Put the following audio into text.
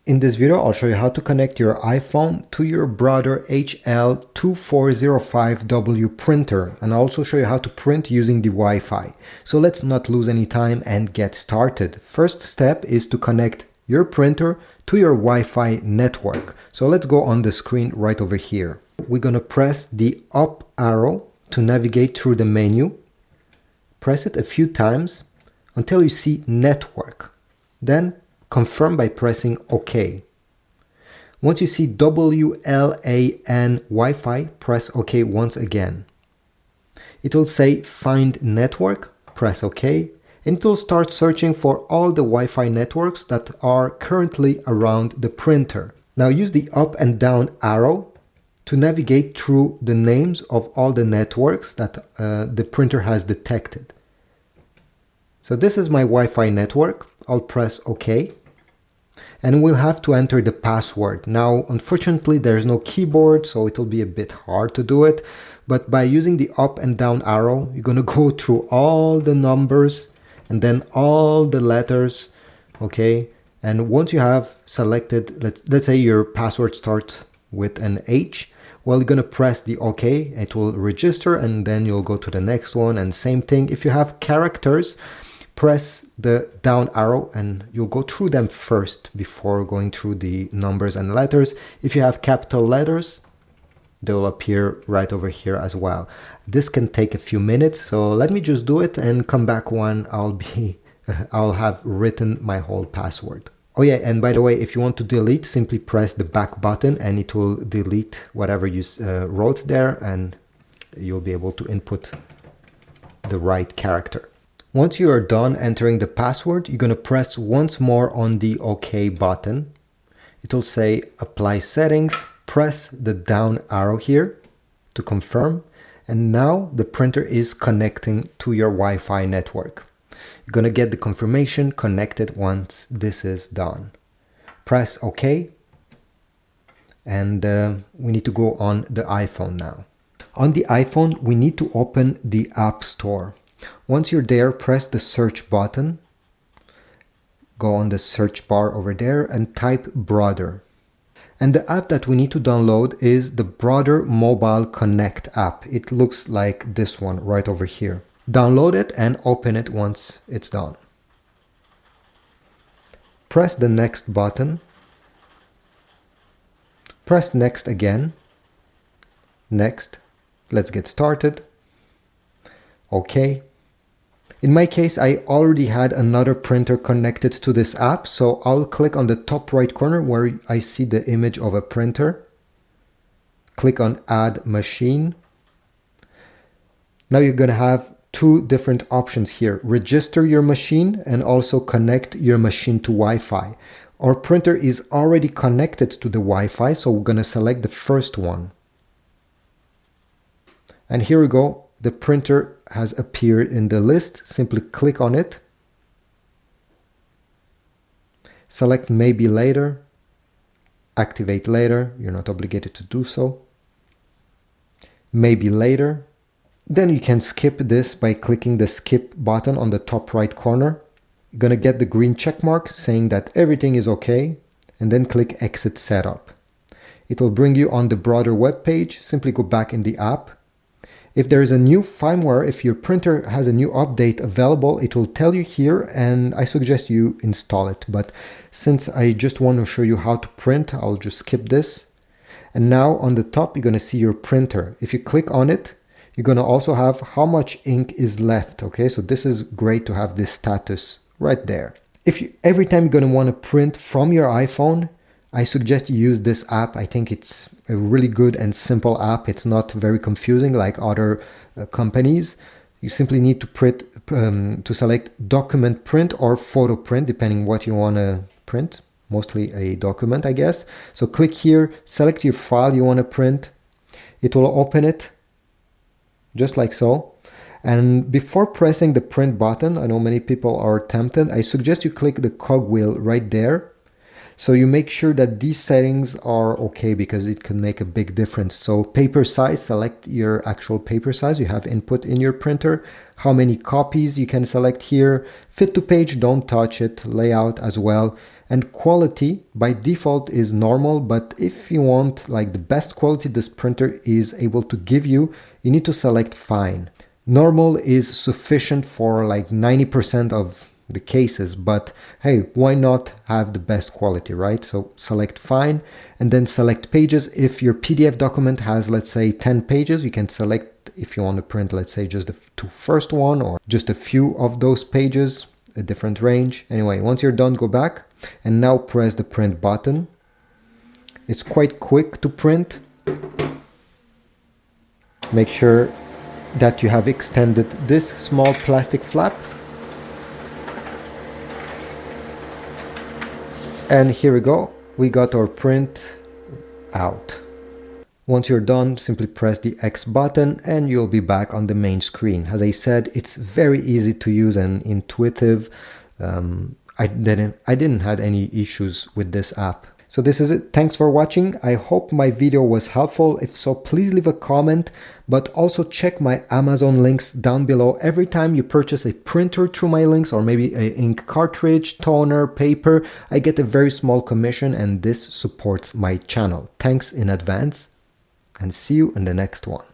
In this video, I'll show you how to connect your iPhone to your Brother HL-2405W printer, and I'll also show you how to print using the Wi-Fi. So let's not lose any time and get started. First step is to connect your printer to your Wi-Fi network. So let's go on the screen right over here. We're going to press the up arrow to navigate through the menu. Press it a few times until you see network. Then confirm by pressing OK. Once you see WLAN Wi-Fi, press OK once again. It will say find network, press OK, and it will start searching for all the Wi-Fi networks that are currently around the printer. Now use the up and down arrow to navigate through the names of all the networks that the printer has detected. So this is my Wi-Fi network. I'll press OK. And we'll have to enter the password. Now, unfortunately, there's no keyboard, so it'll be a bit hard to do it. But by using the up and down arrow, you're going to go through all the numbers and then all the letters, okay? And once you have selected, let's say your password starts with an H, well, you're going to press the OK. It will register, and then you'll go to the next one, and same thing. If you have characters, press the down arrow and you'll go through them first before going through the numbers and letters. If you have capital letters, they'll appear right over here as well. This can take a few minutes, so let me just do it and come back when I'll have written my whole password. Oh yeah, and by the way, if you want to delete, simply press the back button and it will delete whatever you wrote there, and you'll be able to input the right character. Once you are done entering the password, you're going to press once more on the OK button. It will say apply settings, press the down arrow here to confirm, and now the printer is connecting to your Wi-Fi network. You're going to get the confirmation connected once this is done. Press OK, and we need to go on the iPhone now. On the iPhone, we need to open the App Store. Once you're there, press the search button, go on the search bar over there and type Brother. And the app that we need to download is the Brother Mobile Connect app. It looks like this one right over here. Download it and open it once it's done. Press the next button. Press next again. Next. Let's get started. OK. In my case, I already had another printer connected to this app, so I'll click on the top right corner where I see the image of a printer. Click on Add Machine. Now you're going to have two different options here. Register your machine and also connect your machine to Wi-Fi. Our printer is already connected to the Wi-Fi, so we're going to select the first one. And here we go. The printer has appeared in the list. Simply click on it. Select Maybe Later. Activate Later. You're not obligated to do so. Maybe Later. Then you can skip this by clicking the Skip button on the top right corner. You're going to get the green check mark saying that everything is okay, and then click Exit Setup. It will bring you on the Brother web page. Simply go back in the app. If there is a new firmware, if your printer has a new update available, it will tell you here, and I suggest you install it. But since I just want to show you how to print, I'll just skip this. And now on the top, you're going to see your printer. If you click on it, you're going to also have how much ink is left. Okay, so this is great to have this status right there. Every time you're going to want to print from your iPhone, I suggest you use this app. I think it's a really good and simple app. It's not very confusing like other companies. You simply need to select document print or photo print, depending what you want to print. Mostly a document, I guess. So click here, select your file you want to print. It will open it just like so. And before pressing the print button, I know many people are tempted, I suggest you click the cogwheel right there. So you make sure that these settings are okay, because it can make a big difference. So paper size, select your actual paper size you have input in your printer. how many copies you can select here, fit to page, don't touch it, layout as well, and quality by default is normal, but if you want like the best quality this printer is able to give you, you need to select fine. Normal is sufficient for like 90% of the cases, but hey, why not have the best quality, right? So select fine and then select pages. If your PDF document has, let's say, 10 pages, you can select if you want to print, let's say, just the two first one or just a few of those pages, a different range. Anyway, once you're done, go back and now press the print button. It's quite quick to print. Make sure that you have extended this small plastic flap. And here we go, we got our print out. Once you're done, simply press the X button and you'll be back on the main screen. As I said, it's very easy to use and intuitive. I didn't have any issues with this app. So this is it. Thanks for watching. I hope my video was helpful. If so, please leave a comment, but also check my Amazon links down below. Every time you purchase a printer through my links, or maybe an ink cartridge, toner, paper, I get a very small commission, and this supports my channel. Thanks in advance, and see you in the next one.